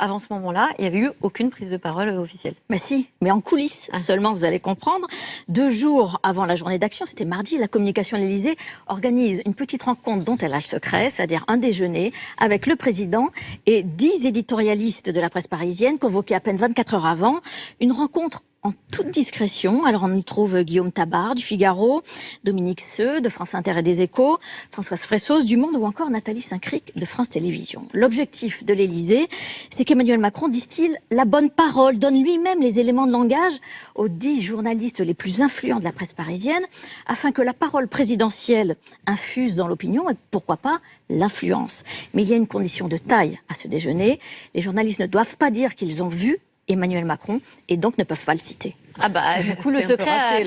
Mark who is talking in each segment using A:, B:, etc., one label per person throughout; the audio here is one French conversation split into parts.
A: avant ce moment-là, il n'y avait eu aucune prise de parole officielle.
B: Mais si, mais en coulisses seulement, vous allez comprendre. 2 jours avant la journée d'action, c'était mardi, la communication de l'Élysée organise une petite rencontre dont elle a le secret, c'est-à-dire un déjeuner avec le président et 10 éditorialistes de la presse parisienne convoqués à peine 24 heures avant. Une rencontre en toute discrétion. Alors on y trouve Guillaume Tabar du Figaro, Dominique Seux de France Inter et des Échos, Françoise Fressos du Monde ou encore Nathalie Saint-Cric de France Télévisions. L'objectif de l'Élysée, c'est qu'Emmanuel Macron, disent-ils, la bonne parole, donne lui-même les éléments de langage aux 10 journalistes les plus influents de la presse parisienne, afin que la parole présidentielle infuse dans l'opinion et pourquoi pas l'influence. Mais il y a une condition de taille à ce déjeuner. Les journalistes ne doivent pas dire qu'ils ont vu Emmanuel Macron et donc ne peuvent pas le citer.
A: Ah bah du coup le secret a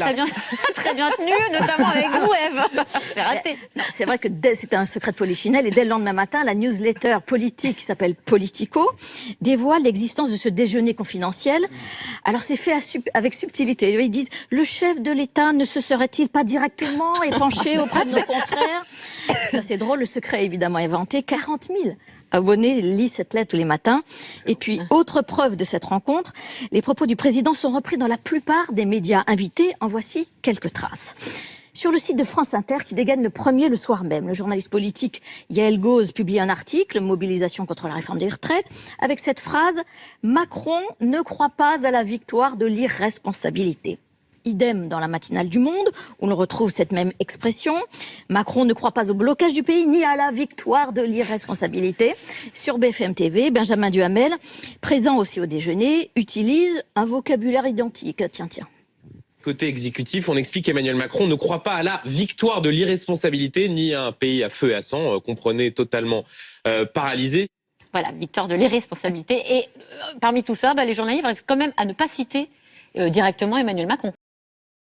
A: très bien tenu, notamment avec vous Ève. C'est raté.
B: C'est vrai que c'était un secret de polichinelle et dès le lendemain matin, la newsletter politique qui s'appelle Politico dévoile l'existence de ce déjeuner confidentiel. Alors c'est fait avec subtilité. Ils disent, le chef de l'État ne se serait-il pas directement épanché auprès de nos confrères? Ça c'est drôle, le secret est évidemment inventé. 40 000 abonnés lisent cette lettre tous les matins. Et puis, autre preuve de cette rencontre, les propos du président sont repris dans la plupart des médias invités. En voici quelques traces. Sur le site de France Inter, qui dégaine le premier le soir même, le journaliste politique Yael Gauze publie un article, Mobilisation contre la réforme des retraites, avec cette phrase « Macron ne croit pas à la victoire de l'irresponsabilité ». Idem dans la matinale du Monde, où l'on retrouve cette même expression. Macron ne croit pas au blocage du pays, ni à la victoire de l'irresponsabilité. Sur BFM TV, Benjamin Duhamel, présent aussi au déjeuner, utilise un vocabulaire identique. Tiens.
C: Côté exécutif, on explique qu'Emmanuel Macron ne croit pas à la victoire de l'irresponsabilité, ni à un pays à feu et à sang, comprenez, totalement paralysé.
A: Voilà, victoire de l'irresponsabilité. Et parmi tout ça, les journalistes arrivent quand même à ne pas citer directement Emmanuel Macron.